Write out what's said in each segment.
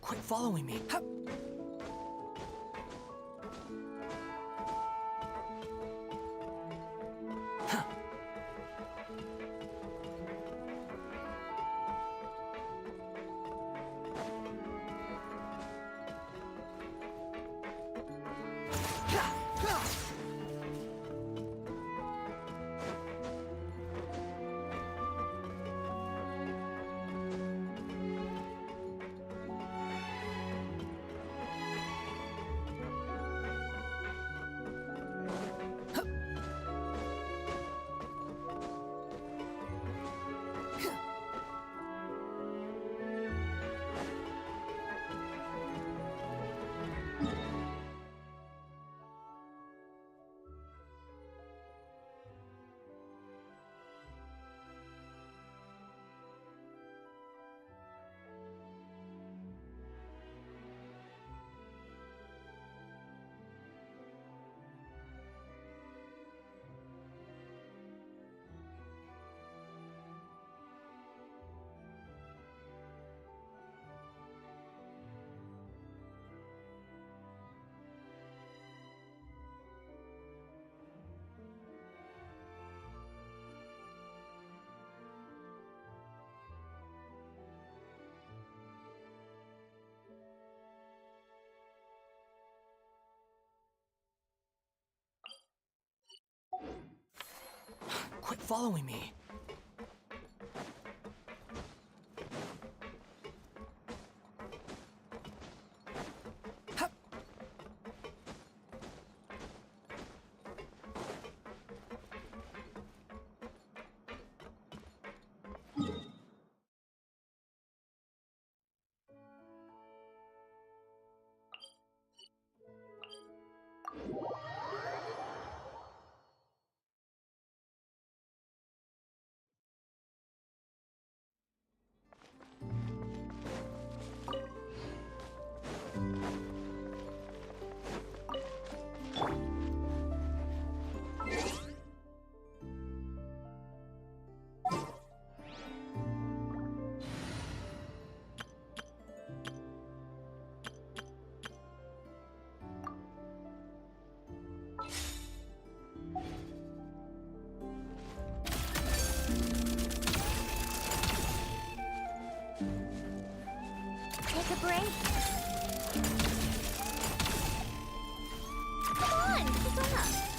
Quit following me. Quit following me. Take a break. Come on, keep up.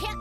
Yeah.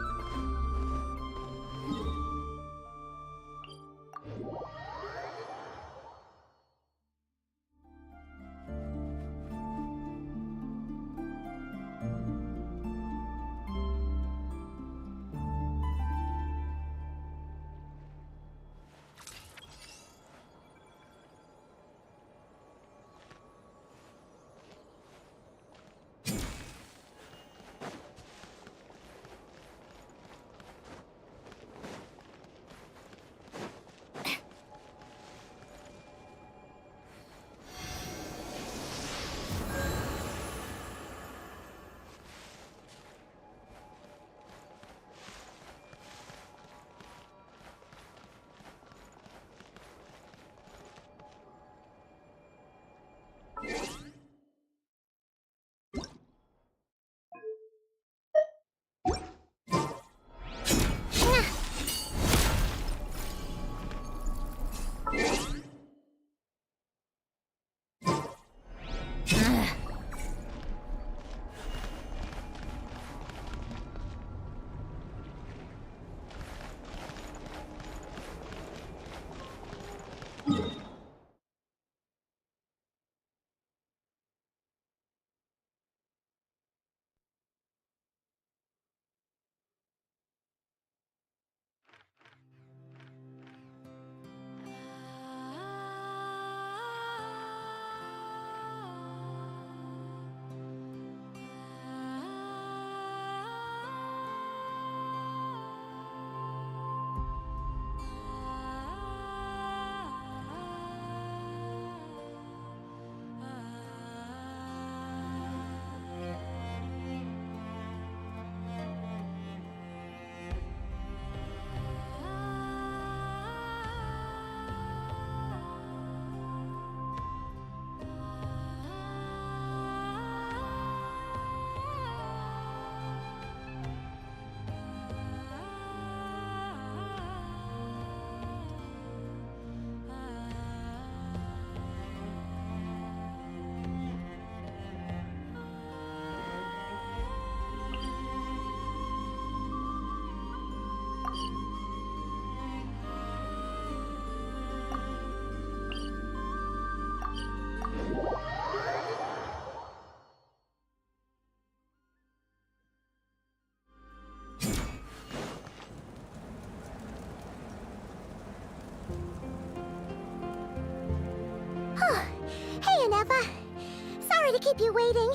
Sorry to keep you waiting.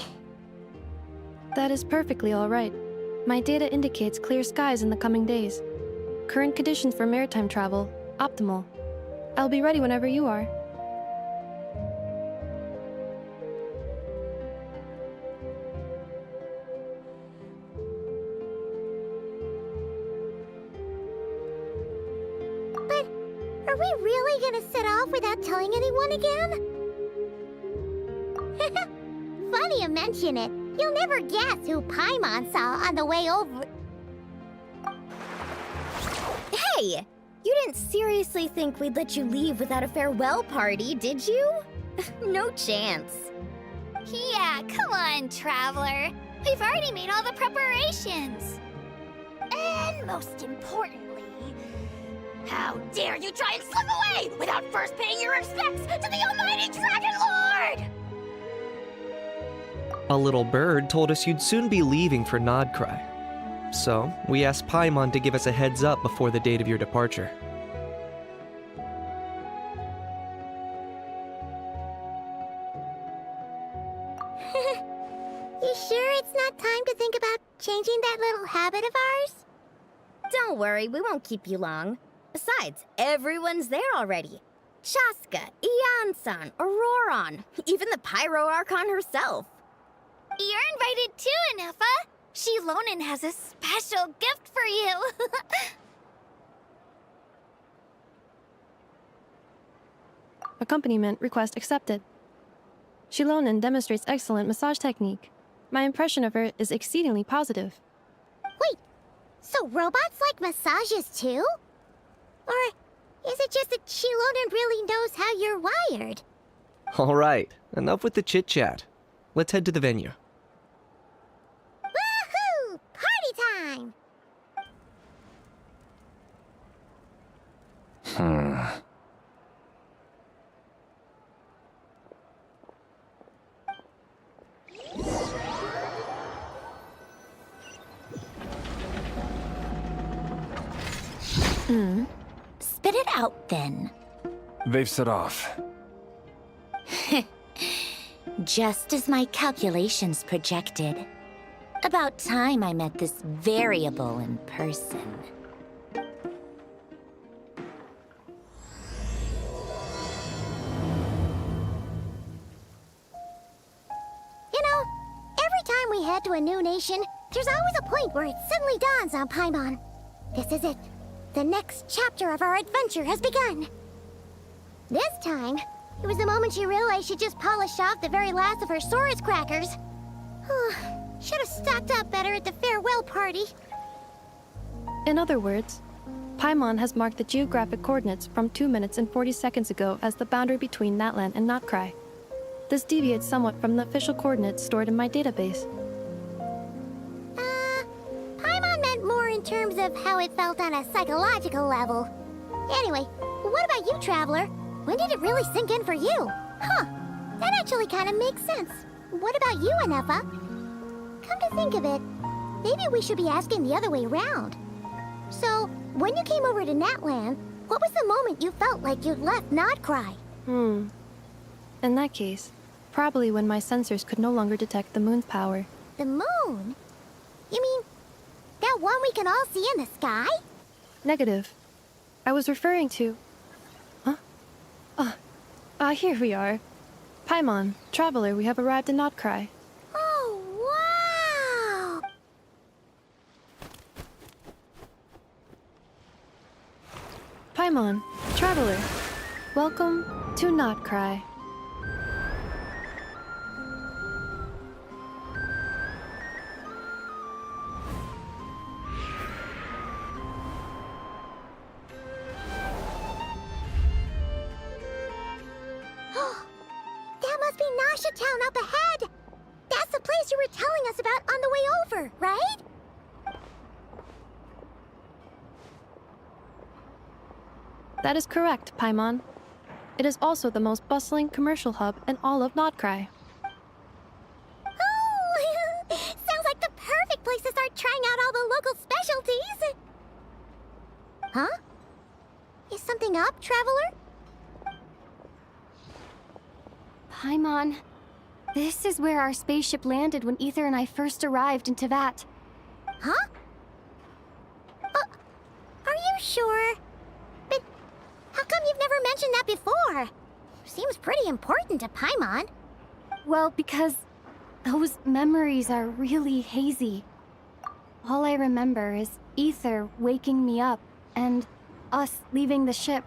That is perfectly all right. My data indicates clear skies in the coming days. Current conditions for maritime travel, optimal. I'll be ready whenever you are. But are we really gonna set off without telling anyone again? Funny you mention it. You'll never guess who Paimon saw on the way over. Hey! You didn't seriously think we'd let you leave without a farewell party, did you? No chance. Yeah, come on, Traveler. We've already made all the preparations. And most importantly, how dare you try and slip away without first paying your respects to the almighty Dragon Lord! A little bird told us you'd soon be leaving for Nodcry. So, we asked Paimon to give us a heads up before the date of your departure. You sure it's not time to think about changing that little habit of ours? Don't worry, we won't keep you long. Besides, everyone's there already. Chaska, Ian-san, Auroron, even the Pyro Archon herself. You're invited too, Anefa. Shilonen has a special gift for you. Accompaniment request accepted. Shilonen demonstrates excellent massage technique. My impression of her is exceedingly positive. Wait, so robots like massages too? Or is it just that Shilonen really knows how you're wired? Alright, enough with the chit-chat. Let's head to the venue. Woohoo! Party time! Spit it out, then. They've set off. Just as my calculations projected. About time I met this variable in person. You know, every time we head to a new nation, there's always a point where it suddenly dawns on Paimon. This is it. The next chapter of our adventure has begun. This time, it was the moment she realized she just polished off the very last of her Saurus crackers. Should have stocked up better at the farewell party. In other words, Paimon has marked the geographic coordinates from 2 minutes and 40 seconds ago as the boundary between Natlan and Notcry. This deviates somewhat from the official coordinates stored in my database. Paimon meant more in terms of how it felt on a psychological level. Anyway, what about you, Traveler? When did it really sink in for you? Huh, that actually kind of makes sense. What about you, Anefa? Come to think of it, maybe we should be asking the other way around. So, when you came over to Natlan, what was the moment you felt like you'd left Nodcry? In that case, probably when my sensors could no longer detect the moon's power. The moon? You mean, that one we can all see in the sky? Negative. I was referring to... Here we are. Paimon, Traveler, we have arrived in Notcry. Oh, wow! Paimon, Traveler, welcome to Notcry. That must be Nasha Town up ahead! That's the place you were telling us about on the way over, right? That is correct, Paimon. It is also the most bustling commercial hub in all of Notcry. Oh! Sounds like the perfect place to start trying out all the local specialties! Huh? Is something up, Traveler? Paimon, This is where our spaceship landed when Ether and I first arrived in Tevat. Huh? Are you sure? But how come you've never mentioned that before? Seems pretty important to Paimon. Well, because those memories are really hazy. All I remember is Ether waking me up and us leaving the ship.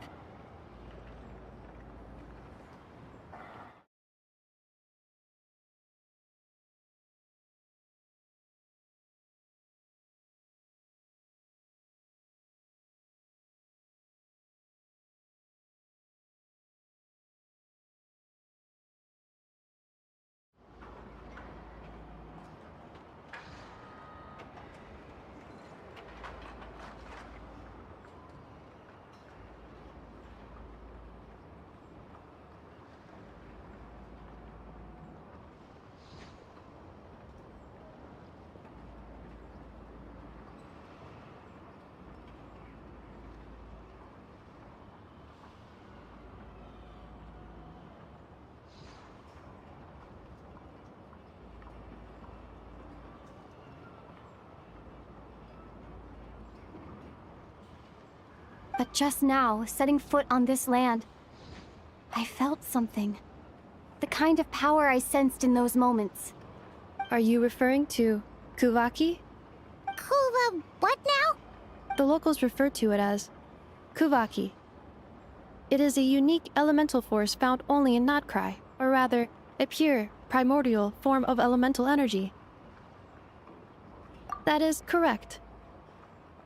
But just now, setting foot on this land, I felt something. The kind of power I sensed in those moments. Are you referring to Kuvaki? Kuva, what now? The locals refer to it as Kuvaki. It is a unique elemental force found only in Notcry, or rather, a pure, primordial form of elemental energy. That is correct.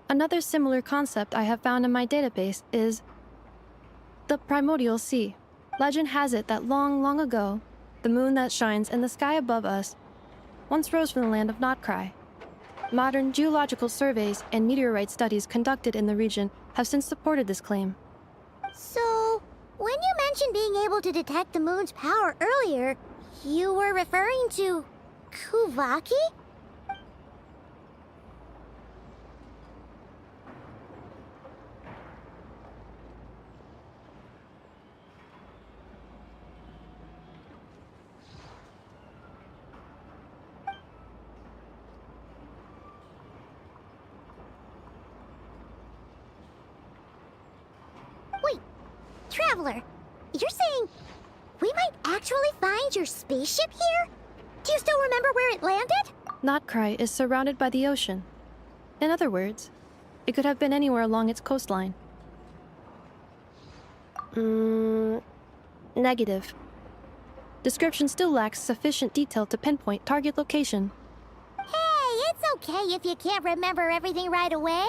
Another similar concept I have found in my database is the primordial sea. Legend has it that long, long ago, the moon that shines in the sky above us once rose from the land of Notcry. Modern geological surveys and meteorite studies conducted in the region have since supported this claim. So, when you mentioned being able to detect the moon's power earlier, you were referring to Kuvaki? Wait, Traveler, you're saying we might actually find your spaceship here? Do you still remember where it landed? Notcry is surrounded by the ocean. In other words, it could have been anywhere along its coastline. Negative. Description still lacks sufficient detail to pinpoint target location. Hey, it's okay if you can't remember everything right away.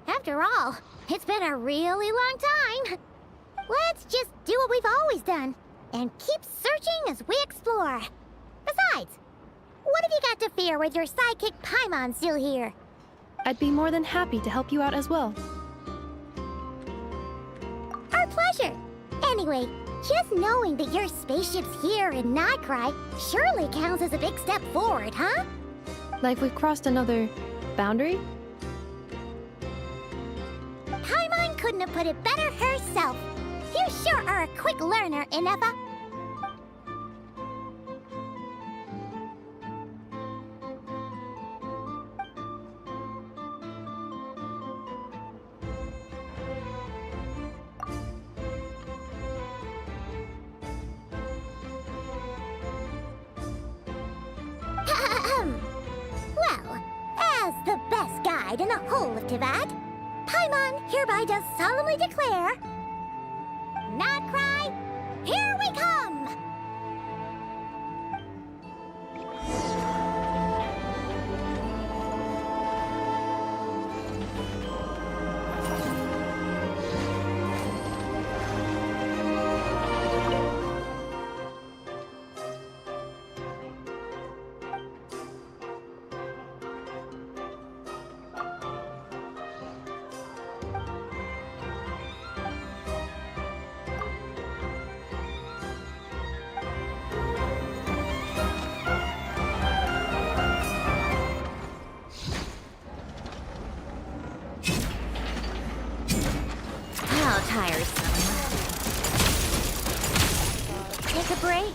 After all, it's been a really long time. Let's just do what we've always done and keep searching as we explore. Besides, what have you got to fear with your sidekick Paimon still here? I'd be more than happy to help you out as well. Our pleasure. Anyway, just knowing that your spaceship's here in Notcry surely counts as a big step forward, huh? Like we've crossed another boundary? Paimon couldn't have put it better herself. You sure are a quick learner, Inefa. Well, as the best guide in the whole of Tevat, Paimon hereby does solemnly declare, Notcry, here we come! How tiresome. Take a break.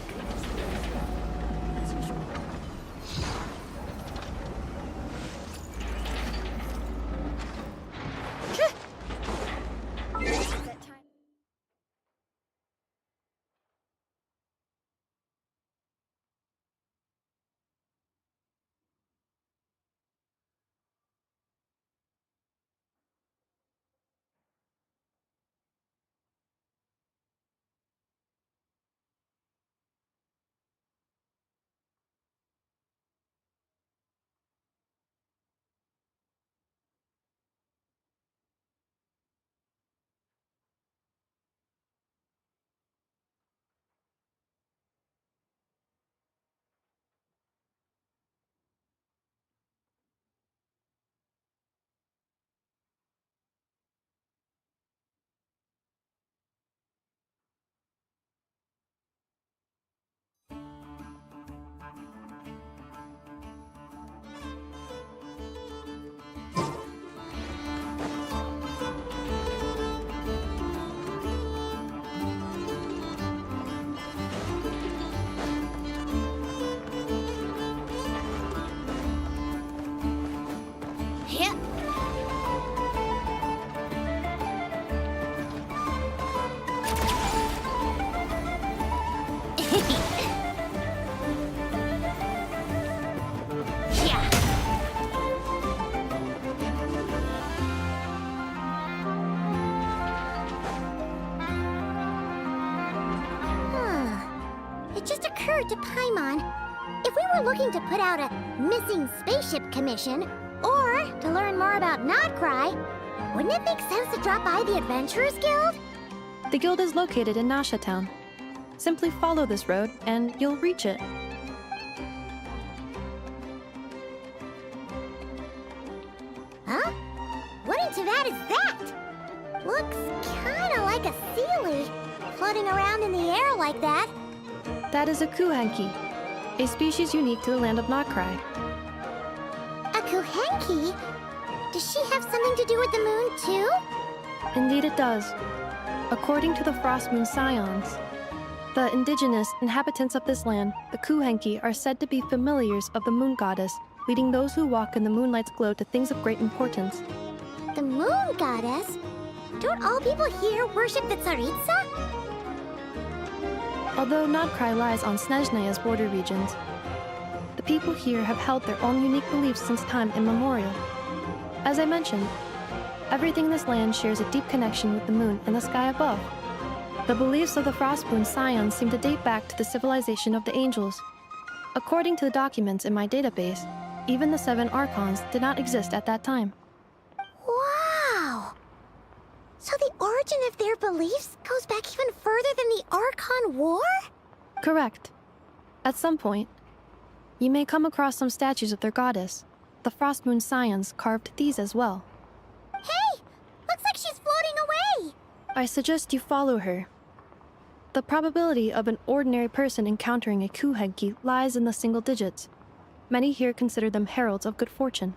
wonder to Paimon, if we were looking to put out a missing spaceship commission, or to learn more about Nodcry, wouldn't it make sense to drop by the Adventurers Guild? The guild is located in Nasha Town. Simply follow this road and you'll reach it. Huh? What in Tavad is that? Looks kinda like a Sealy, floating around in the air like that. That is a Kuhenki, a species unique to the land of Nodcry. A Kuhenki? Does she have something to do with the moon, too? Indeed it does. According to the Frost Moon Scions, the indigenous inhabitants of this land, the Kuhenki, are said to be familiars of the moon goddess, leading those who walk in the moonlight's glow to things of great importance. The moon goddess? Don't all people here worship the Tsaritsa? Although Nodcry lies on Snezhneya's border regions, the people here have held their own unique beliefs since time immemorial. As I mentioned, everything in this land shares a deep connection with the moon and the sky above. The beliefs of the Frostmoon Scions seem to date back to the civilization of the angels. According to the documents in my database, even the 7 Archons did not exist at that time. Wow! So the origin of their beliefs goes back even further than the Archon War? Correct. At some point, you may come across some statues of their goddess. The Frostmoon Scions carved these as well. Hey! Looks like she's floating away! I suggest you follow her. The probability of an ordinary person encountering a Kuhenki lies in the single digits. Many here consider them heralds of good fortune.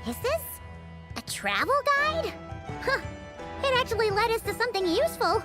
Is this a travel guide? Huh. It actually led us to something useful.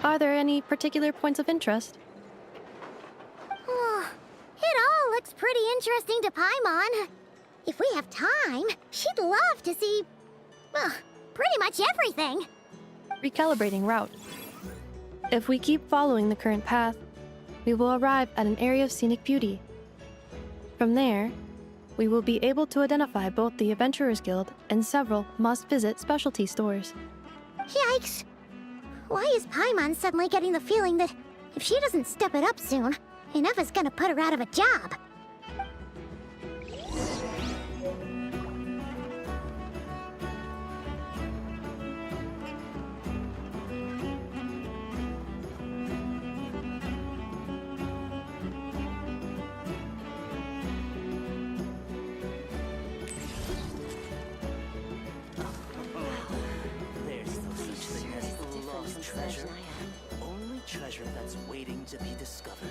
Are there any particular points of interest? It all looks pretty interesting to Paimon. If we have time, she'd love to see, well, pretty much everything. Recalibrating route. If we keep following the current path, we will arrive at an area of scenic beauty. From there, we will be able to identify both the Adventurers Guild and several must-visit specialty stores. Yikes. Why is Paimon suddenly getting the feeling that if she doesn't step it up soon, Ineva's gonna put her out of a job? There's no such thing as lost treasure. Only treasure that's waiting to be discovered.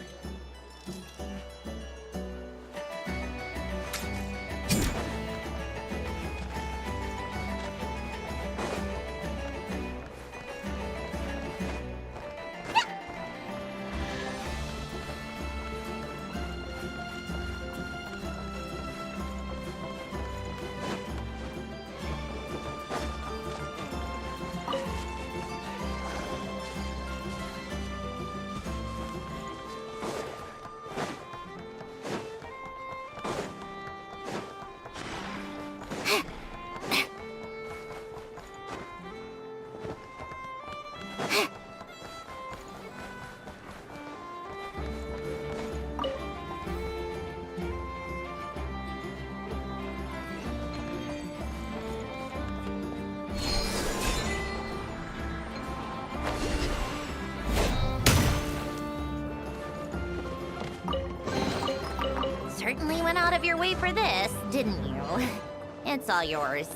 Certainly went out of your way for this, didn't you? It's all yours.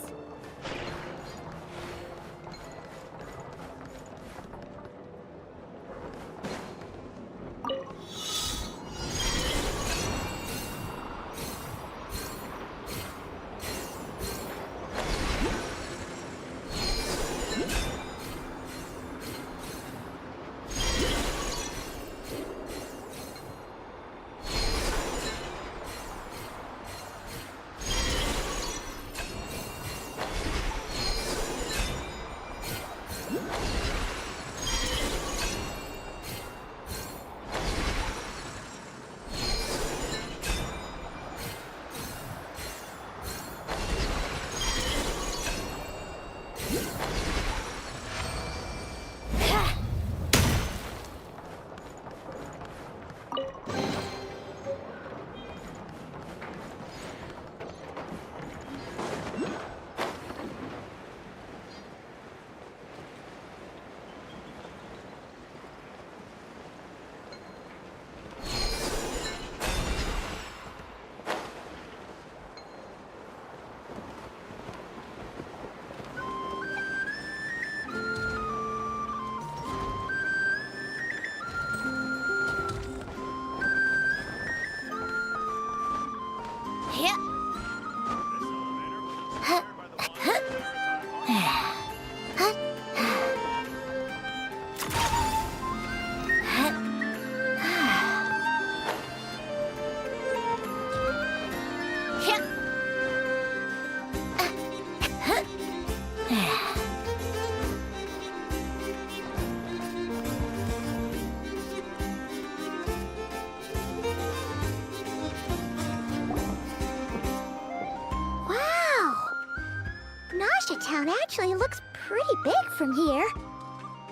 Town actually looks pretty big from here.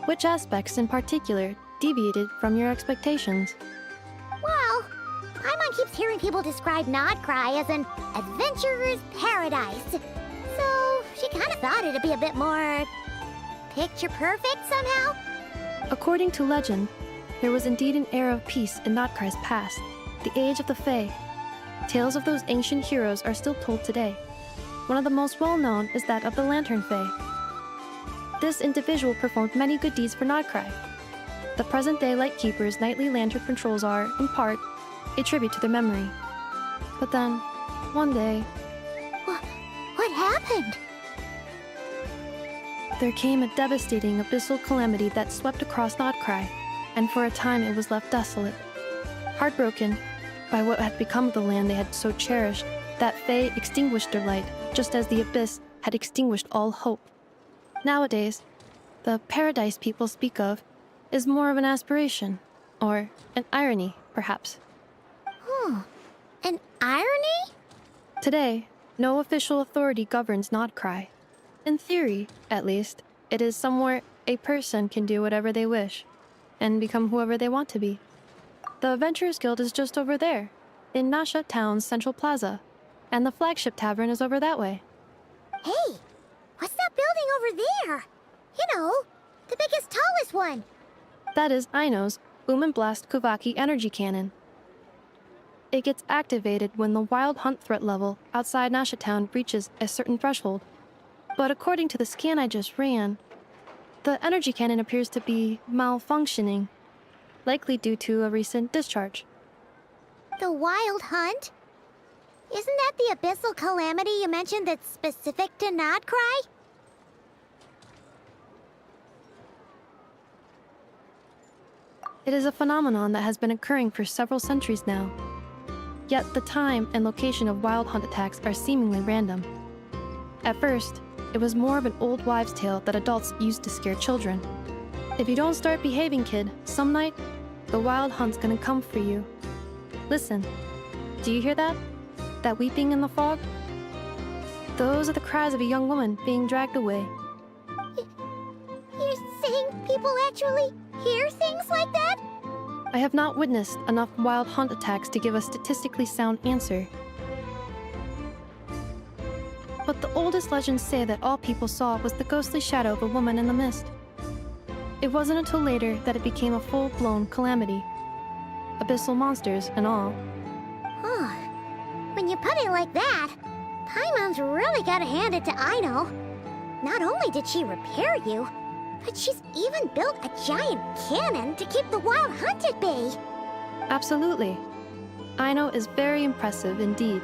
Which aspects in particular deviated from your expectations? Well, Paimon keeps hearing people describe Nodcry as an adventurer's paradise. So she kind of thought it'd be a bit more picture perfect somehow. According to legend, there was indeed an era of peace in Nodcry's past, the Age of the Fae. Tales of those ancient heroes are still told today. One of the most well-known is that of the Lantern Fae. This individual performed many good deeds for Nodcry. The present-day Lightkeeper's nightly lantern patrols are, in part, a tribute to their memory. But then, one day... What happened? there came a devastating abyssal calamity that swept across Nodcry, and for a time it was left desolate. Heartbroken by what had become of the land they had so cherished, that Fae extinguished their light, just as the abyss had extinguished all hope. Nowadays, the paradise people speak of is more of an aspiration, or an irony, perhaps. An irony? Today, no official authority governs Nodcry. In theory, at least, it is somewhere a person can do whatever they wish, and become whoever they want to be. The Adventurers Guild is just over there, in Nasha Town's Central Plaza, and the flagship tavern is over that way. Hey, what's that building over there? You know, the biggest, tallest one. That is Aino's Boom and Blast Kuvaki energy cannon. It gets activated when the wild hunt threat level outside Nasha Town reaches a certain threshold. But according to the scan I just ran, the energy cannon appears to be malfunctioning, likely due to a recent discharge. The Wild Hunt? Isn't that the abyssal calamity you mentioned that's specific to Nodcry? It is a phenomenon that has been occurring for several centuries now. Yet the time and location of wild hunt attacks are seemingly random. At first, it was more of an old wives' tale that adults used to scare children. If you don't start behaving, kid, some night, the wild hunt's gonna come for you. Listen, do you hear that? That weeping in the fog? Those are the cries of a young woman being dragged away. You're saying people actually hear things like that? I have not witnessed enough wild hunt attacks to give a statistically sound answer. But the oldest legends say that all people saw was the ghostly shadow of a woman in the mist. It wasn't until later that it became a full-blown calamity. Abyssal monsters and all. Huh. When you put it like that, Paimon's really gotta hand it to Aino. Not only did she repair you, but she's even built a giant cannon to keep the wild hunt at bay. Absolutely. Aino is very impressive indeed.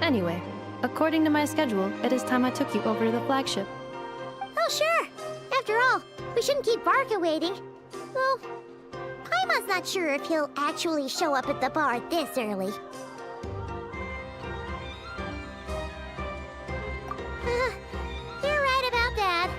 Anyway, according to my schedule, it is time I took you over to the flagship. Oh, sure. After all, we shouldn't keep Barca waiting. Well, Paimon's not sure if he'll actually show up at the bar this early. You're right about that.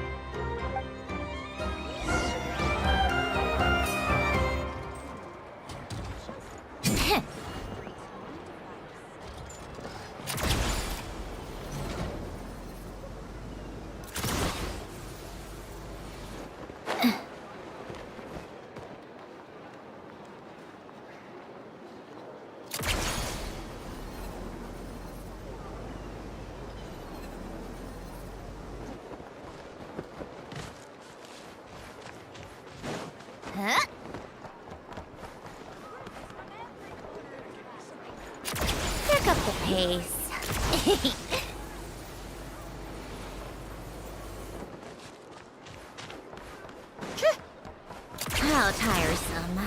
Huh? Pick up the pace. How tiresome.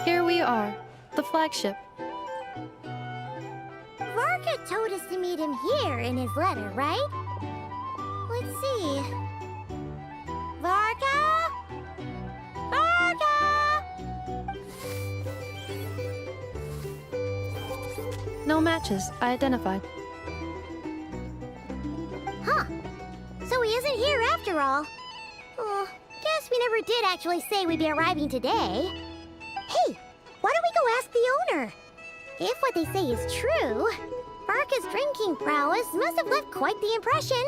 Here we are, the flagship. Varka told us to meet him here in his letter, right? Let's see. Varka? Varka! No matches, I identified. Huh. So he isn't here after all. Oh, guess we never did actually say we'd be arriving today. Hey, why don't we go ask the owner? If what they say is true, Barca's drinking prowess must have left quite the impression.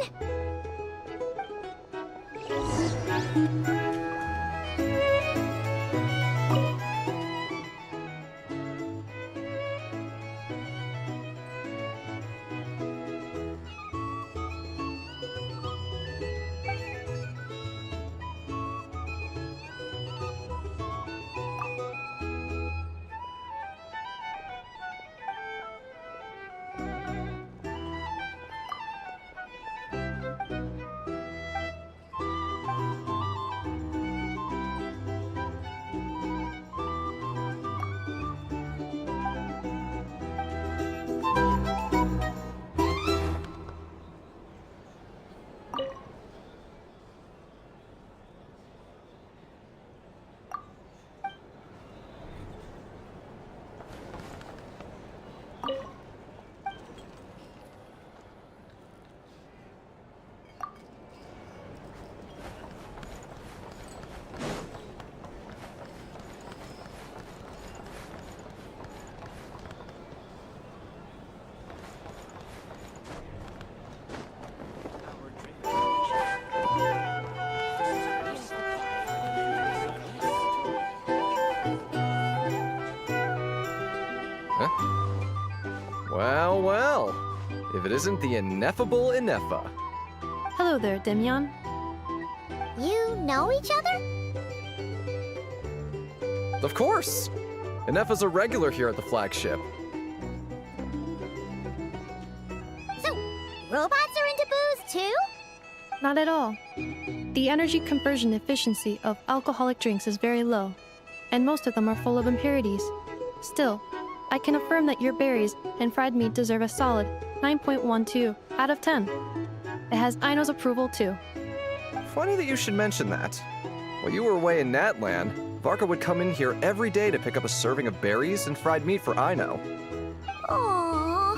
if it isn't the ineffable Inefa. Hello there, Demian. You know each other? Of course! Inefa's a regular here at the flagship. So, robots are into booze too? Not at all. The energy conversion efficiency of alcoholic drinks is very low, and most of them are full of impurities. Still, I can affirm that your berries and fried meat deserve a solid 9.12 out of 10. It has Aino's approval too. Funny that you should mention that. While you were away in Natland, Varka would come in here every day to pick up a serving of berries and fried meat for Aino. Aww.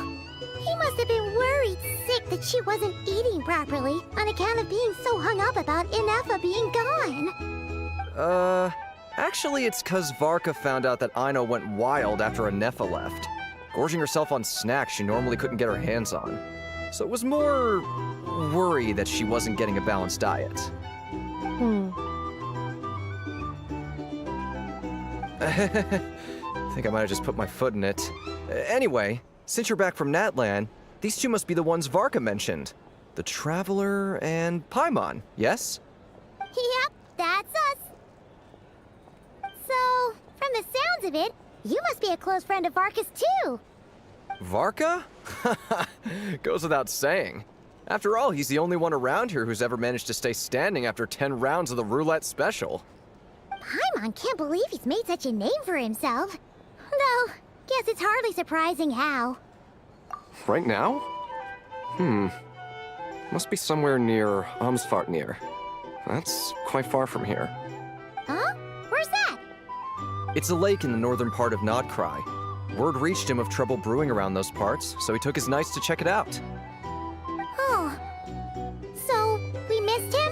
He must have been worried sick that she wasn't eating properly on account of being so hung up about Inefa being gone. Actually it's 'cause Varka found out that Aino went wild after Inefa left, gorging herself on snacks she normally couldn't get her hands on. So it was more worry that she wasn't getting a balanced diet. I think I might have just put my foot in it. Anyway, since you're back from Natland, these two must be the ones Varka mentioned. The Traveler and Paimon, yes? Yep, that's us. So, from the sounds of it, you must be a close friend of Varka's too. Varka? Goes without saying. After all, he's the only one around here who's ever managed to stay standing after 10 rounds of the roulette special. Paimon can't believe he's made such a name for himself. Though, guess it's hardly surprising how. Right now? Must be somewhere near Amsvartnir. That's quite far from here. Huh? Where's that? It's a lake in the northern part of Nodcry. Word reached him of trouble brewing around those parts, so he took his knights to check it out. Oh. So, we missed him?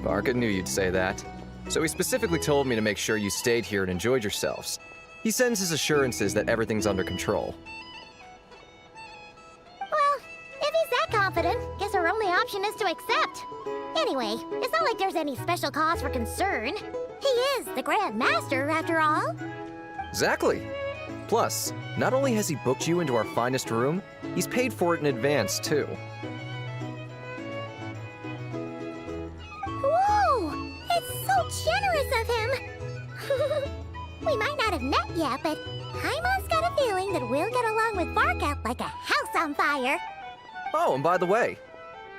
Varka knew you'd say that. So he specifically told me to make sure you stayed here and enjoyed yourselves. He sends his assurances that everything's under control. Well, if he's that confident, guess our only option is to accept. Anyway, it's not like there's any special cause for concern. He is the Grand Master, after all. Exactly. Plus, not only has he booked you into our finest room, he's paid for it in advance, too. Whoa! It's so generous of him! We might not have met yet, but Paimon's got a feeling that we'll get along with Varka like a house on fire. Oh, and by the way,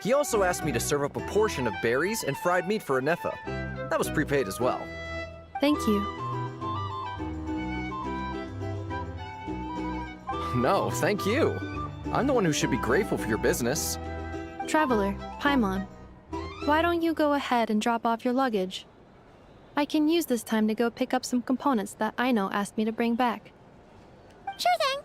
he also asked me to serve up a portion of berries and fried meat for Inefa. That was prepaid as well. Thank you. No, thank you. I'm the one who should be grateful for your business. Traveler, Paimon, why don't you go ahead and drop off your luggage? I can use this time to go pick up some components that Aino asked me to bring back. Sure thing.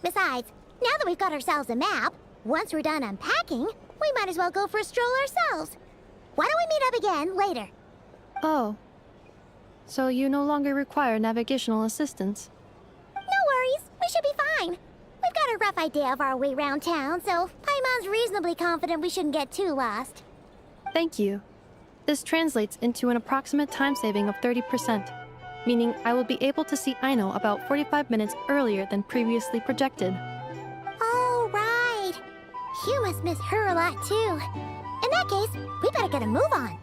Besides, now that we've got ourselves a map, once we're done unpacking, we might as well go for a stroll ourselves. Why don't we meet up again later? Oh. So you no longer require navigational assistance? No worries, we should be fine. We've got a rough idea of our way around town, so Paimon's reasonably confident we shouldn't get too lost. Thank you. This translates into an approximate time saving of 30%, meaning I will be able to see Aino about 45 minutes earlier than previously projected. Oh, right. You must miss her a lot, too. In that case, we better get a move on.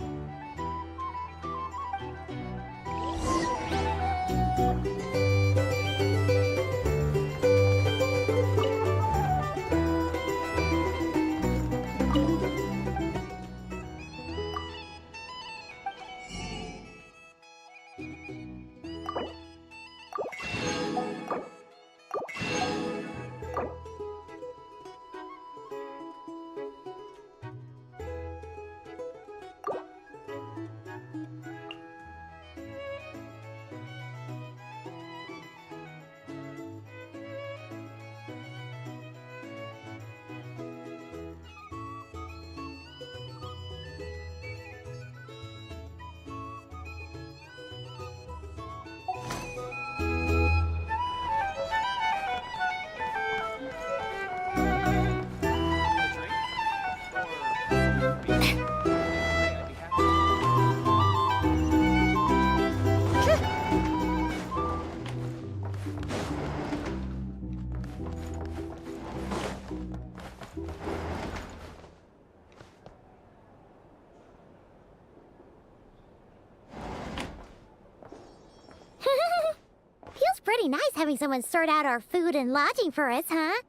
pretty nice having someone sort out our food and lodging for us, huh?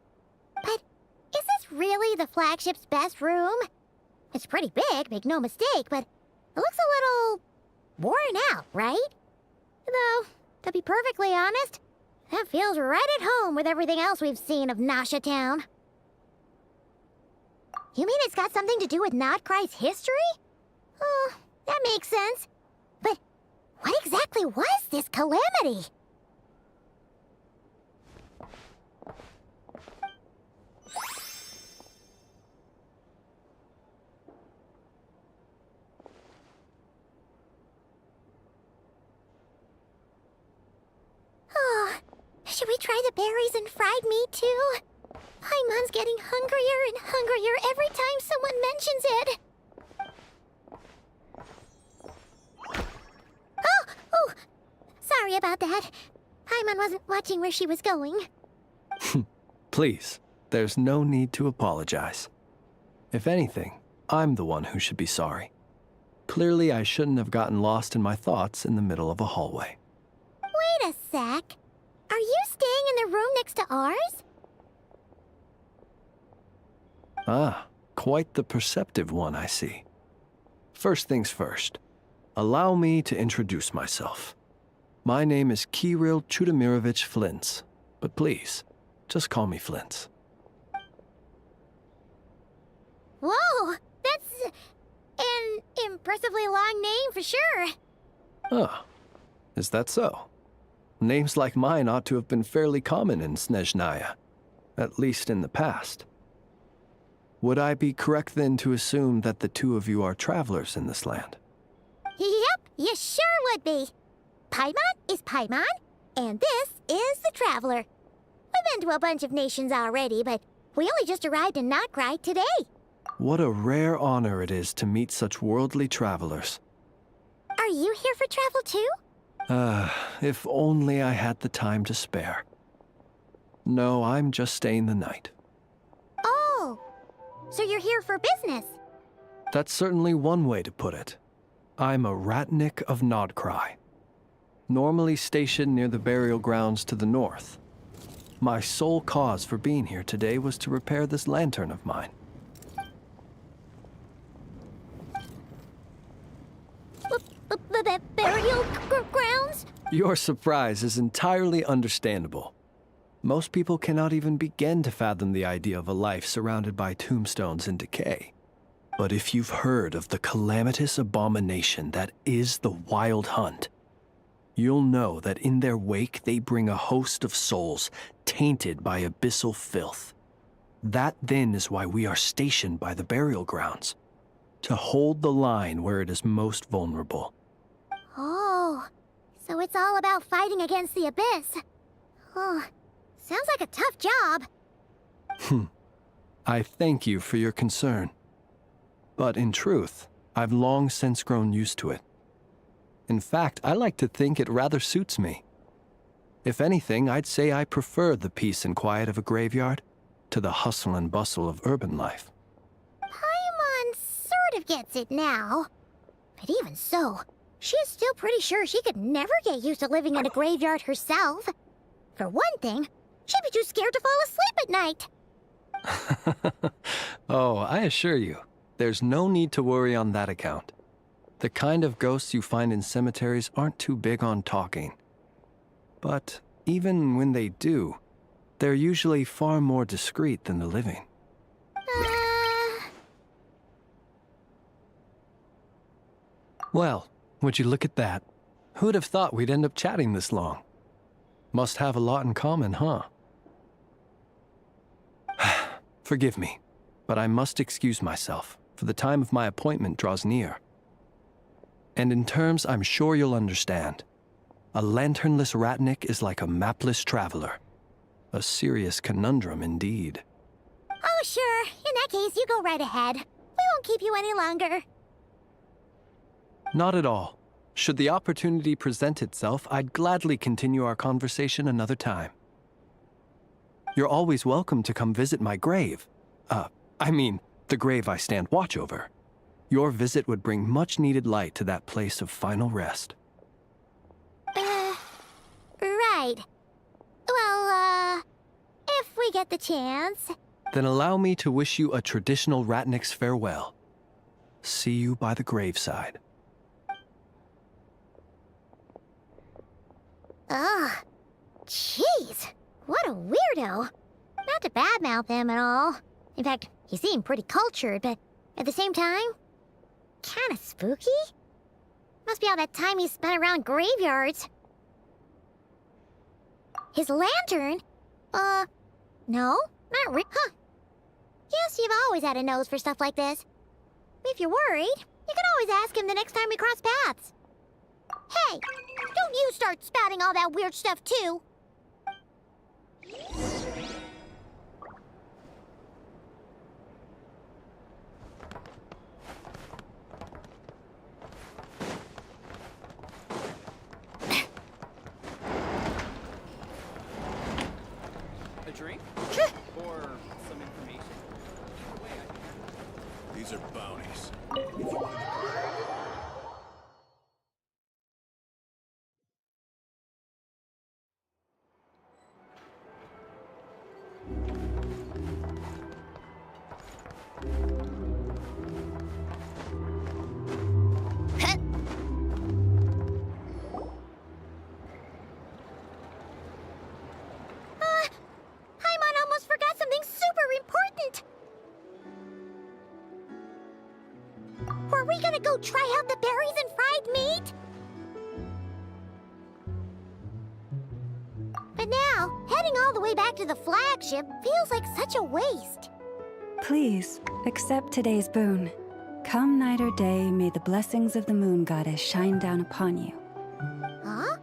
But is this really the flagship's best room? It's pretty big, make no mistake, but it looks a little worn out, right? Though, to be perfectly honest, that feels right at home with everything else we've seen of Nasha Town. You mean it's got something to do with Nodcry's history? Oh, that makes sense. But what exactly was this calamity? Oh, should we try the berries and fried meat too? Paimon's getting hungrier and hungrier every time someone mentions it. Oh, sorry about that. Paimon wasn't watching where she was going. Please, there's no need to apologize. If anything, I'm the one who should be sorry. Clearly, I shouldn't have gotten lost in my thoughts in the middle of a hallway. Wait a sec. Are you staying in the room next to ours? Ah, quite the perceptive one, I see. First things first, allow me to introduce myself. My name is Kirill Chudamirovich Flintz, but please, just call me Flintz. Whoa, that's an impressively long name for sure. Ah, is that so? Names like mine ought to have been fairly common in Snezhnaya, at least in the past. Would I be correct then to assume that the two of you are travelers in this land? Yep, you sure would be. Paimon is Paimon, and this is the Traveler. We've been to a bunch of nations already, but we only just arrived in Nodcry today. What a rare honor it is to meet such worldly travelers. Are you here for travel too? If only I had the time to spare. No, I'm just staying the night. Oh, so you're here for business? That's certainly one way to put it. I'm a Ratnik of Nodcry, normally stationed near the burial grounds to the north. My sole cause for being here today was to repair this lantern of mine. Burial grounds? Your surprise is entirely understandable. Most people cannot even begin to fathom the idea of a life surrounded by tombstones and decay. But if you've heard of the calamitous abomination that is the Wild Hunt, you'll know that in their wake they bring a host of souls tainted by abyssal filth. That then is why we are stationed by the burial grounds, to hold the line where it is most vulnerable. Oh, so it's all about fighting against the abyss. Oh, sounds like a tough job. I thank you for your concern. But in truth, I've long since grown used to it. In fact, I like to think it rather suits me. If anything, I'd say I prefer the peace and quiet of a graveyard to the hustle and bustle of urban life. Paimon sort of gets it now. But even so, she's still pretty sure she could never get used to living in a graveyard herself. For one thing, she'd be too scared to fall asleep at night. Oh, I assure you, there's no need to worry on that account. The kind of ghosts you find in cemeteries aren't too big on talking. But even when they do, they're usually far more discreet than the living. Well, would you look at that? Who'd have thought we'd end up chatting this long? Must have a lot in common, huh? Forgive me, but I must excuse myself, for the time of my appointment draws near. And in terms I'm sure you'll understand, a lanternless Ratnik is like a mapless traveler. A serious conundrum indeed. Oh, sure. In that case, you go right ahead. We won't keep you any longer. Not at all. Should the opportunity present itself, I'd gladly continue our conversation another time. You're always welcome to come visit my grave. I mean, the grave I stand watch over. Your visit would bring much-needed light to that place of final rest. Right. we get the chance. Then allow me to wish you a traditional Ratnik's farewell. See you by the graveside. Ugh. Jeez. What a weirdo. Not to badmouth him at all. In fact, he seemed pretty cultured, but at the same time, kinda spooky? Must be all that time he spent around graveyards. His lantern? No, not huh. Guess you've always had a nose for stuff like this. If you're worried, you can always ask him the next time we cross paths. Hey, don't you start spouting all that weird stuff too. A drink? Or some information? These are bounties. Paimon almost forgot something super important. Were we gonna go try out the berries and fried meat? But now, heading all the way back to the flagship feels like such a waste. Please, accept today's boon. Come night or day, may the blessings of the moon goddess shine down upon you. Huh?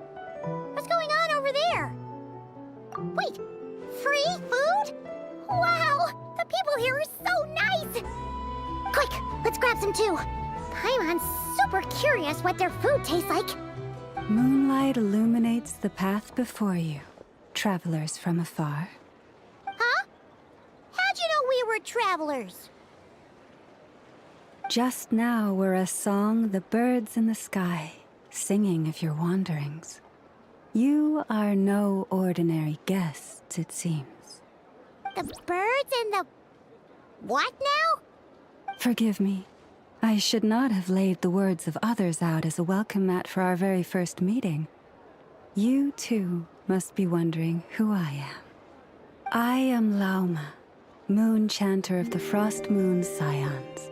What's going on over there? Wait, free food? Wow, the people here are so nice! Quick, let's grab some too. Paimon's super curious what their food tastes like. Moonlight illuminates the path before you, travelers from afar. Huh? How'd you know we were travelers? Just now were a song the birds in the sky, singing of your wanderings. You are no ordinary guests, it seems. The birds and the... what now? Forgive me. I should not have laid the words of others out as a welcome mat for our very first meeting. You, too, must be wondering who I am. I am Lauma, moon chanter of the Frost Moon's Scions.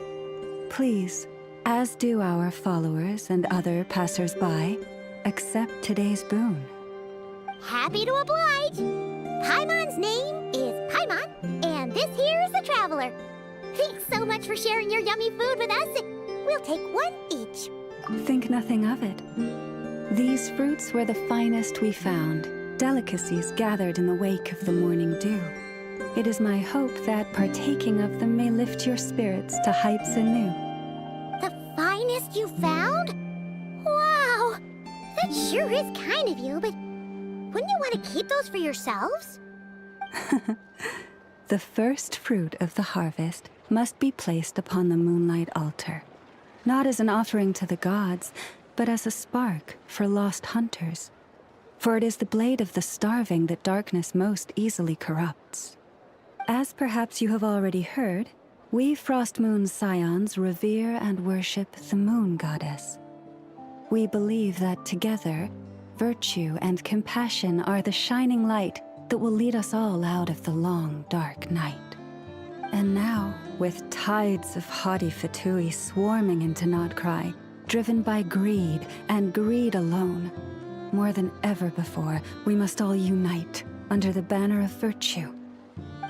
Please, as do our followers and other passers-by, accept today's boon. Happy to oblige. Paimon's name is Paimon, and this here is the Traveler. Thanks so much for sharing your yummy food with us. We'll take one each. Think nothing of it. These fruits were the finest we found, delicacies gathered in the wake of the morning dew. It is my hope that partaking of them may lift your spirits to heights anew. The finest you found? Wow! That sure is kind of you, but wouldn't you want to keep those for yourselves? The first fruit of the harvest must be placed upon the moonlight altar, not as an offering to the gods, but as a spark for lost hunters. For it is the blade of the starving that darkness most easily corrupts. As perhaps you have already heard, we Frost Moon's Scions revere and worship the moon goddess. We believe that together, virtue and compassion are the shining light that will lead us all out of the long, dark night. And now, with tides of haughty Fatui swarming into Nodcry, driven by greed and greed alone, more than ever before, we must all unite under the banner of virtue.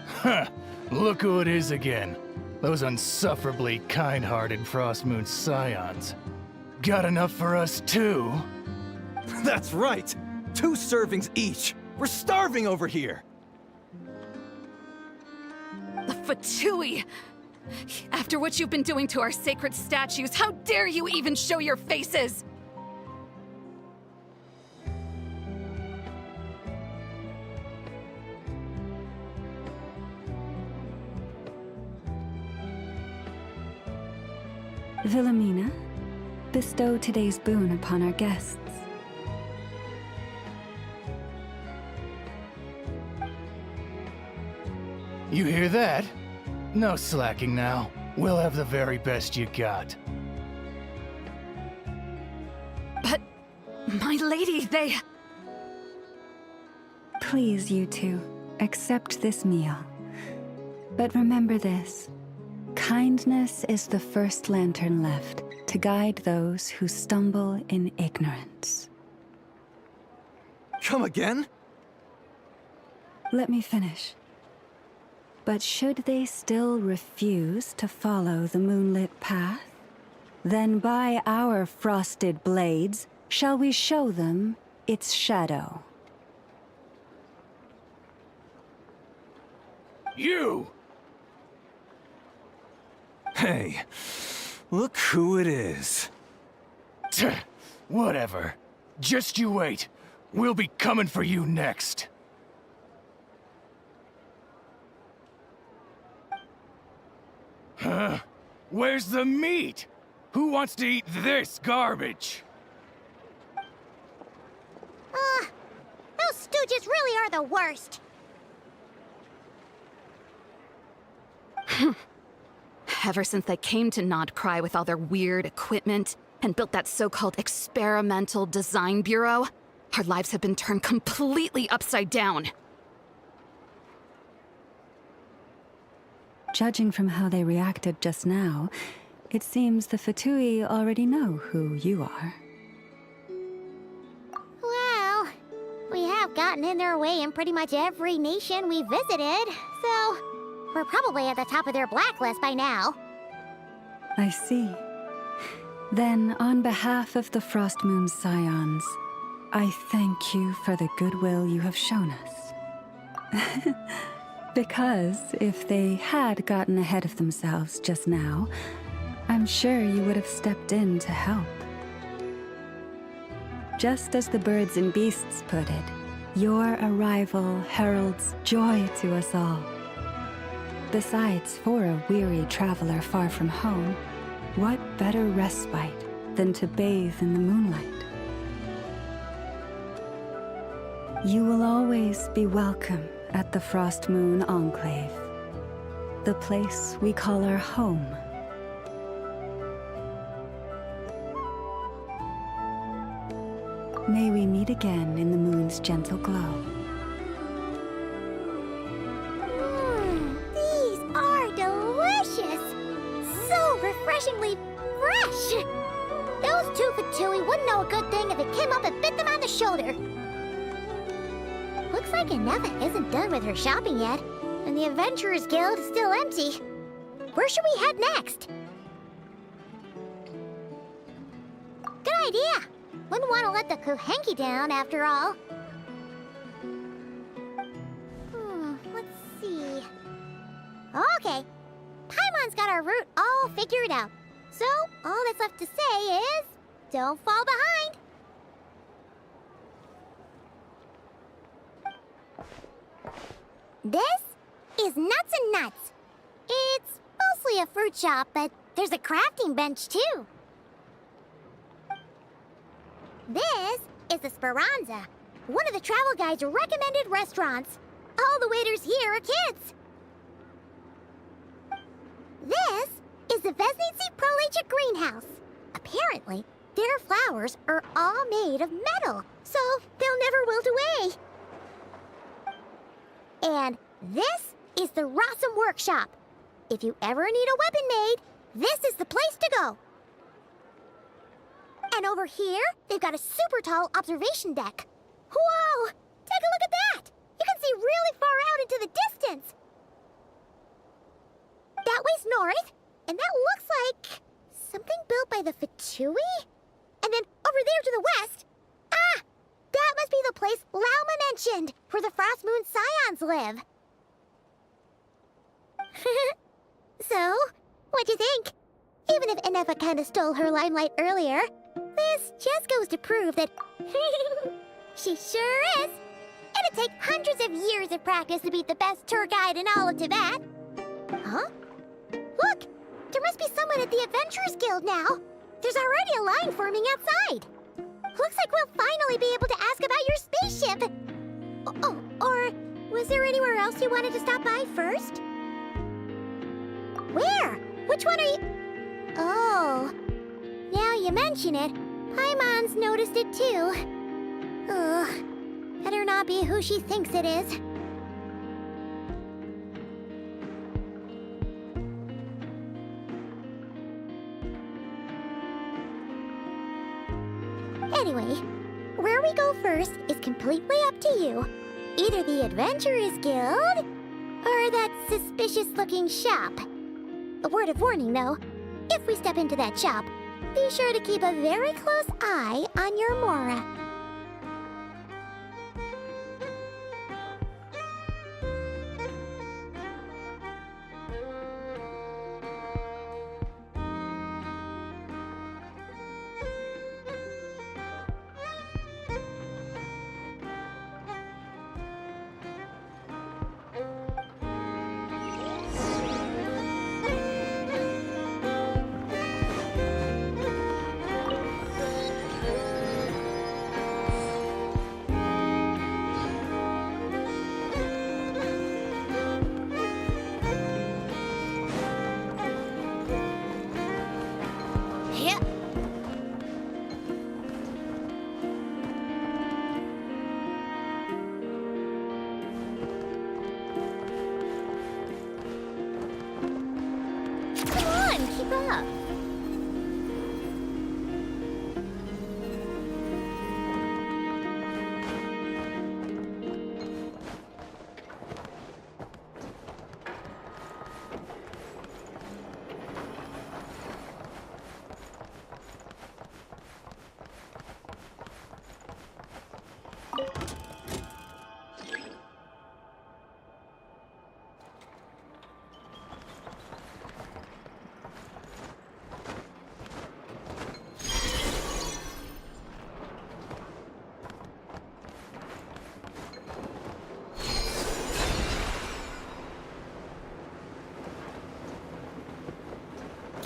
Huh, look who it is again. Those unsufferably kind-hearted Frost Moon Scions. Got enough for us too? That's right! 2 servings each! We're starving over here! The Fatui! After what you've been doing to our sacred statues, how dare you even show your faces! Wilhelmina, bestow today's boon upon our guests. You hear that? No slacking now. We'll have the very best you got. But, my lady, they... Please, you two, accept this meal. But remember this. Kindness is the first lantern left to guide those who stumble in ignorance. Come again? Let me finish. But should they still refuse to follow the moonlit path, then by our frosted blades shall we show them its shadow. You! Hey, look who it is. Tch, whatever. Just you wait. We'll be coming for you next. Huh? Where's the meat? Who wants to eat this garbage? Those stooges really are the worst. Ever since they came to Nodcry with all their weird equipment and built that so-called experimental design bureau, our lives have been turned completely upside down. Judging from how they reacted just now, it seems the Fatui already know who you are. Well, we have gotten in their way in pretty much every nation we visited, so we're probably at the top of their blacklist by now. I see. Then, on behalf of the Frost Moon Scions, I thank you for the goodwill you have shown us. Because if they had gotten ahead of themselves just now, I'm sure you would have stepped in to help. Just as the birds and beasts put it, your arrival heralds joy to us all. Besides, for a weary traveler far from home, what better respite than to bathe in the moonlight? You will always be welcome at the Frost Moon Enclave, the place we call our home. May we meet again in the moon's gentle glow. These are delicious! So refreshingly fresh! Those two Fatui wouldn't know a good thing if it came up and bit them on the shoulder. Looks like Aneva isn't done with her shopping yet, and the Adventurers Guild is still empty. Where should we head next? Good idea! Wouldn't want to let the Kuhenki down, after all. Let's see... Okay, Paimon's got our route all figured out. So, all that's left to say is... don't fall behind! This is Nuts and Nuts. It's mostly a fruit shop, but there's a crafting bench, too. This is the Speranza, one of the travel guide's recommended restaurants. All the waiters here are kids. This is the Vesnitsi Prolegic Greenhouse. Apparently, their flowers are all made of metal, so they'll never wilt away. And this is the Rossum Workshop. If you ever need a weapon made, this is the place to go. And over here, they've got a super tall observation deck. Whoa! Take a look at that! You can see really far out into the distance. That way's north, and that looks like something built by the Fatui? And then over there to the west, that must be the place Lauma mentioned, where the Frost Moon Scions live. So, what'd you think? Even if Aneva kinda stole her limelight earlier, this just goes to prove that she sure is. It'd take hundreds of years of practice to beat the best tour guide in all of Tibet. Huh? Look! There must be someone at the Adventurers Guild now. There's already a line forming outside. Looks like we'll finally be able to ask about your spaceship. Or Was there anywhere else you wanted to stop by first? Where? Which one are you... Oh. Now you mention it, Paimon's noticed it too. Ugh. Better not be who she thinks it is. Anyway, where we go first is completely up to you. Either the Adventurers Guild, or that suspicious-looking shop. A word of warning, though. If we step into that shop, be sure to keep a very close eye on your Mora.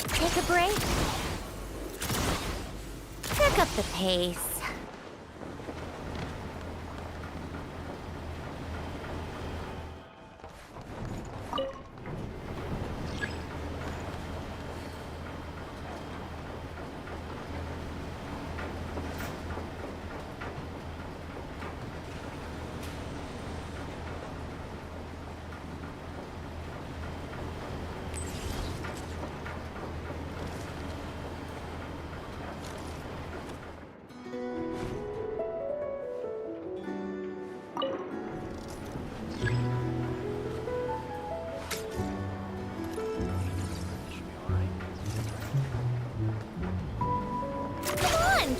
Take a break. Pick up the pace.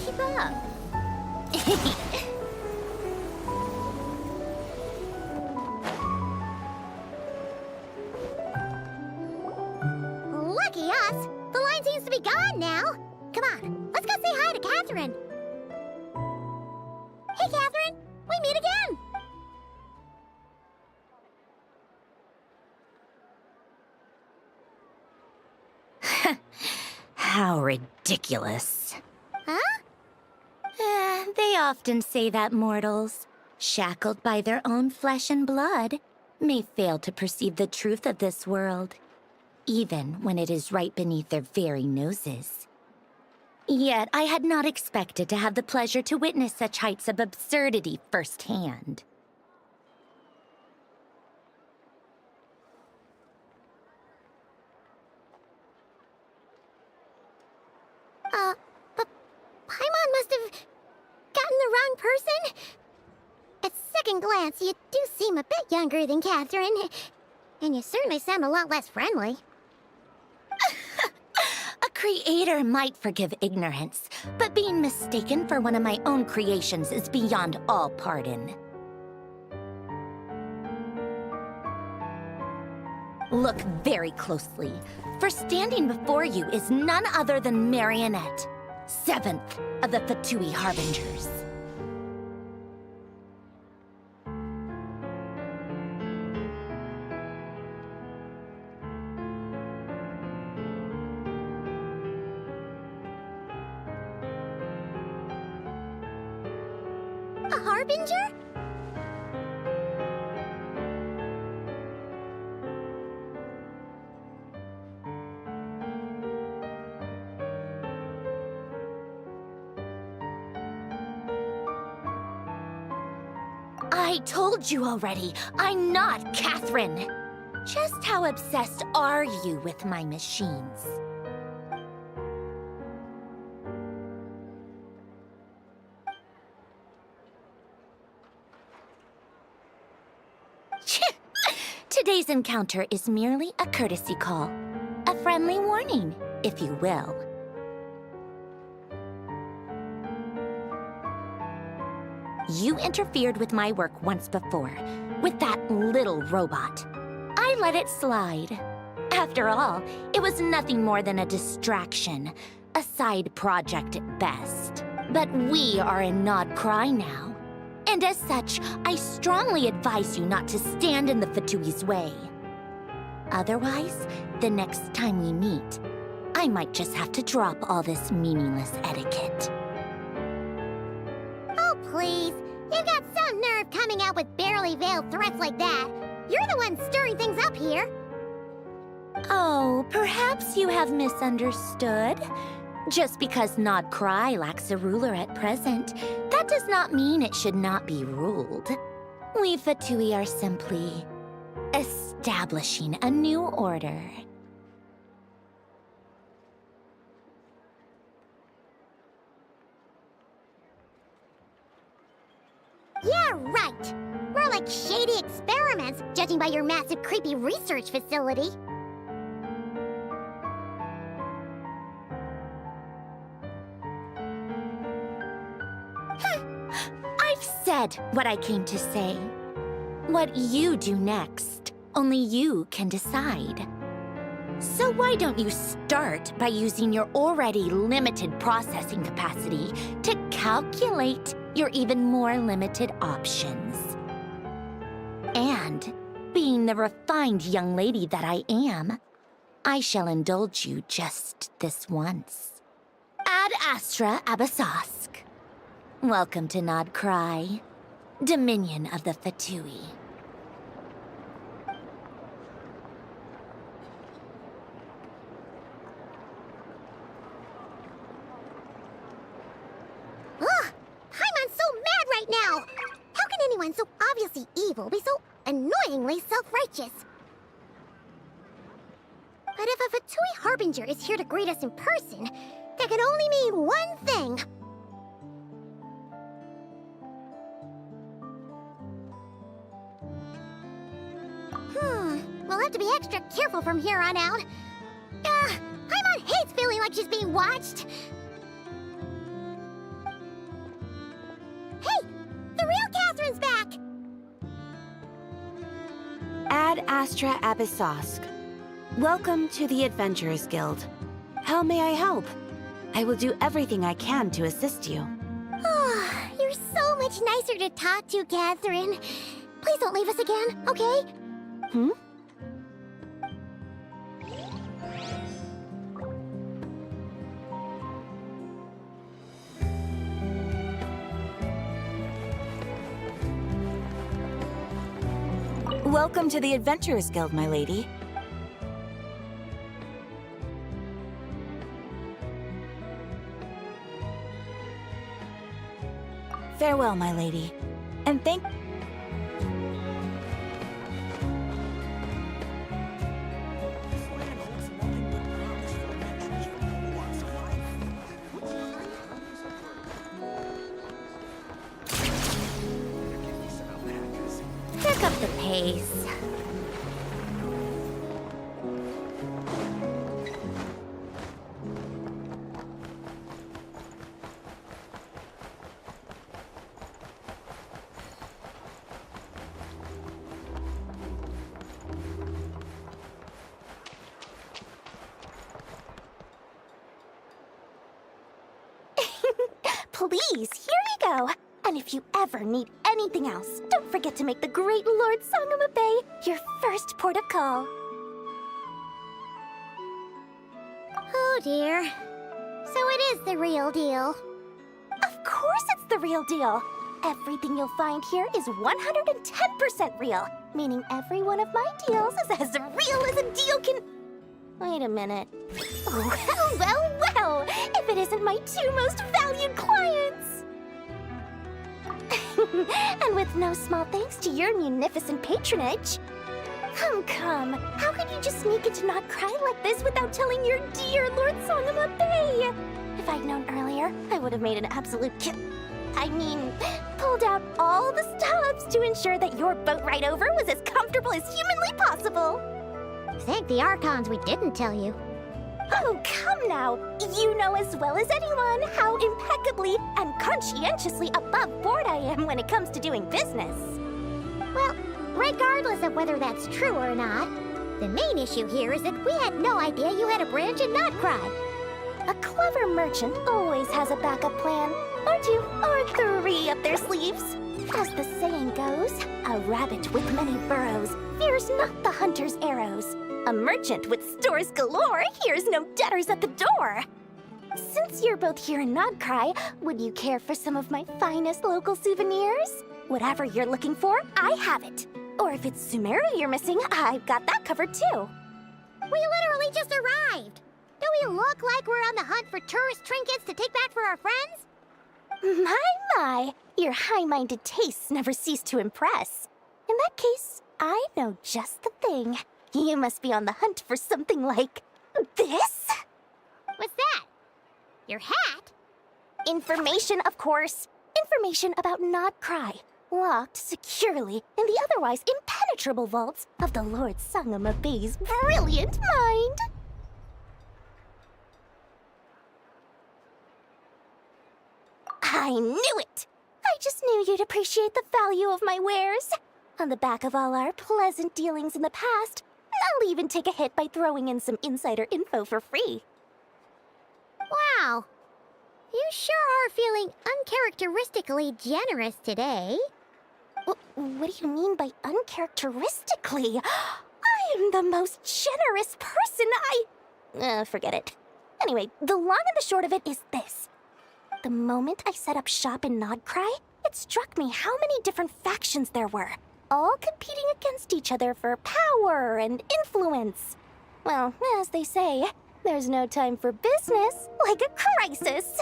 Keep up. Lucky us. The line seems to be gone now. Come on, let's go say hi to Catherine. Hey, Catherine. We meet again. How ridiculous. Huh? They often say that mortals, shackled by their own flesh and blood, may fail to perceive the truth of this world, even when it is right beneath their very noses. Yet I had not expected to have the pleasure to witness such heights of absurdity firsthand. But Paimon must have gotten the wrong person. At second glance, you do seem a bit younger than Catherine. And you certainly sound a lot less friendly. A creator might forgive ignorance, but being mistaken for one of my own creations is beyond all pardon. Look very closely, for standing before you is none other than Marionette, 7th of the Fatui Harbingers. A Harbinger? I told you already, I'm not Catherine. Just how obsessed are you with my machines? Today's encounter is merely a courtesy call. A friendly warning, if you will. You interfered with my work once before, with that little robot. I let it slide. After all, it was nothing more than a distraction, a side project at best. But we are in Nod Cry now. And as such, I strongly advise you not to stand in the Fatui's way. Otherwise, the next time we meet, I might just have to drop all this meaningless etiquette. Oh, please. You've got some nerve coming out with barely veiled threats like that. You're the one stirring things up here. Oh, perhaps you have misunderstood. Just because Nod Cry lacks a ruler at present, that does not mean it should not be ruled. We Fatui are simply establishing a new order. Yeah, right. More like shady experiments, judging by your massive creepy research facility. I've said what I came to say. What you do next, only you can decide. So why don't you start by using your already limited processing capacity to calculate your even more limited options? And, being the refined young lady that I am, I shall indulge you just this once. Ad Astra Abasask. Welcome to Nod Cry, Dominion of the Fatui. Ugh! Paimon's so mad right now! How can anyone so obviously evil be so annoyingly self-righteous? But if a Fatui Harbinger is here to greet us in person, that can only mean one thing. We'll have to be extra careful from here on out. Paimon hates feeling like she's being watched. Hey! The real Catherine's back! Ad Astra Abyssosque. Welcome to the Adventurers Guild. How may I help? I will do everything I can to assist you. Oh, you're so much nicer to talk to, Catherine. Please don't leave us again, okay? Hmm? Welcome to the Adventurers Guild, my lady. Farewell, my lady. And thank... Pick up the pace. Please, here we go. And if you ever need anything else, don't forget to make the great Lord Sangama Bay your first port of call. Oh dear. So it is the real deal. Of course it's the real deal. Everything you'll find here is 110% real, meaning every one of my deals is as real as a deal can... Wait a minute. Well, if it isn't my two most valued clients! And with no small thanks to your munificent patronage. Come. How could you just sneak into Not Cry like this without telling your dear Lord Sangama Bay? If I'd known earlier, I would have made an absolute pulled out all the stops to ensure that your boat ride over was as comfortable as humanly possible. Thank the Archons we didn't tell you. Oh, come now! You know as well as anyone how impeccably and conscientiously above board I am when it comes to doing business. Well, regardless of whether that's true or not, the main issue here is that we had no idea you had a branch in Not Cry. A clever merchant always has a backup plan, or two, or three up their sleeves. As the saying goes, a rabbit with many burrows fears not the hunter's arrows. A merchant with stores galore hears no debtors at the door. Since you're both here in Not Cry, would you care for some of my finest local souvenirs? Whatever you're looking for, I have it. Or if it's Sumeru you're missing, I've got that covered too. We literally just arrived. Do we look like we're on the hunt for tourist trinkets to take back for our friends? My, your high-minded tastes never cease to impress. In that case, I know just the thing. You must be on the hunt for something like this? What's that? Your hat? Information, of course. Information about Not Cry, locked securely in the otherwise impenetrable vaults of the Lord Sangama Bay's brilliant mind. I knew it! I just knew you'd appreciate the value of my wares. On the back of all our pleasant dealings in the past, I'll even take a hit by throwing in some insider info for free. Wow. You sure are feeling uncharacteristically generous today. What do you mean by uncharacteristically? I am the most generous person forget it. Anyway, the long and the short of it is this. The moment I set up shop in Not Cry, it struck me how many different factions there were, all competing against each other for power and influence. Well, as they say, there's no time for business like a crisis.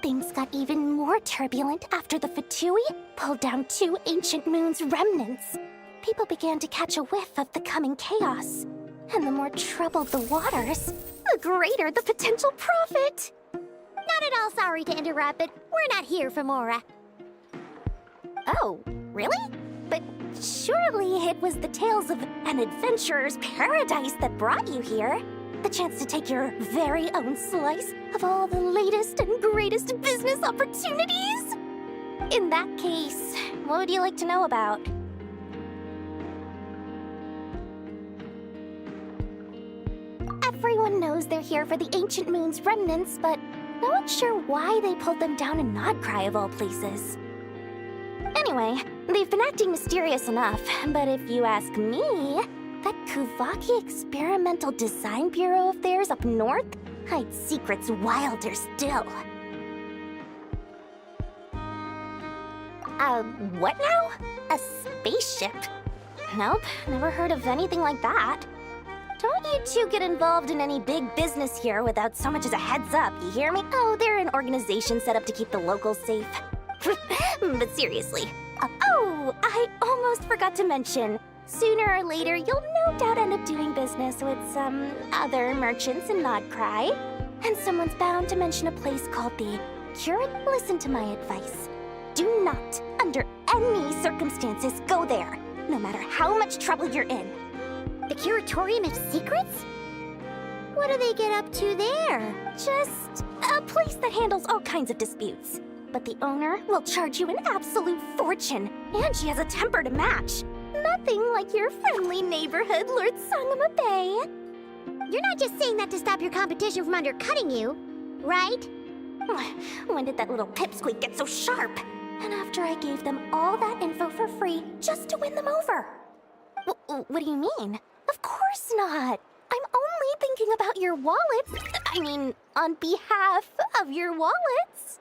Things got even more turbulent after the Fatui pulled down 2 ancient moon's remnants. People began to catch a whiff of the coming chaos. And the more troubled the waters, the greater the potential profit. Not at all sorry to interrupt, but we're not here for Mora. Oh, really? But surely it was the tales of an adventurer's paradise that brought you here. The chance to take your very own slice of all the latest and greatest business opportunities? In that case, what would you like to know about? Everyone knows they're here for the Ancient Moon's remnants, but no one's sure why they pulled them down in Not Cry of all places. Anyway, they've been acting mysterious enough, but if you ask me, that Kuvaki Experimental Design Bureau of theirs up north hides secrets wilder still. What now? A spaceship? Nope, never heard of anything like that. Don't you two get involved in any big business here without so much as a heads up, you hear me? Oh, they're an organization set up to keep the locals safe. But seriously. Oh, I almost forgot to mention. Sooner or later, you'll no doubt end up doing business with some other merchants in Not Cry. And someone's bound to mention a place called the Listen to my advice. Do not, under any circumstances, go there, no matter how much trouble you're in. The Curatorium of Secrets? What do they get up to there? Just a place that handles all kinds of disputes. But the owner will charge you an absolute fortune, and she has a temper to match. Nothing like your friendly neighborhood, Lord Sangama Bay. You're not just saying that to stop your competition from undercutting you, right? When did that little pipsqueak get so sharp? And after I gave them all that info for free just to win them over. What do you mean? Of course not. I'm only thinking about your wallets. I mean, on behalf of your wallets.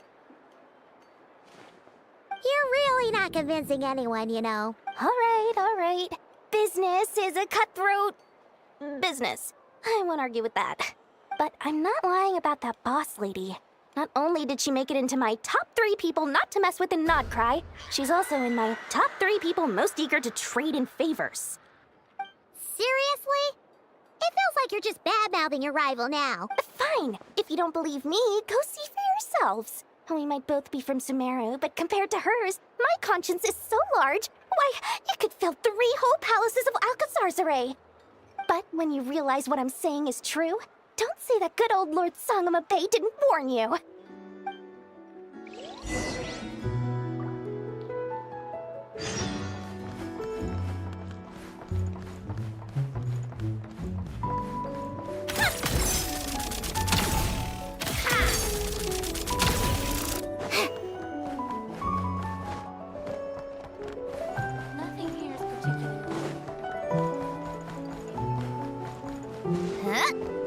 You're really not convincing anyone, you know. All right. Business is a cutthroat business. I won't argue with that. But I'm not lying about that boss lady. Not only did she make it into my top 3 people not to mess with in Nodcry, she's also in my top 3 people most eager to trade in favors. Seriously? It feels like you're just bad-mouthing your rival now. Fine. If you don't believe me, go see for yourselves. We might both be from Sumeru, but compared to hers, my conscience is so large, why, it could fill 3 whole palaces of Alcazar's. But when you realize what I'm saying is true, don't say that good old Lord Sangama Bay didn't warn you. Nothing here is particular. Huh?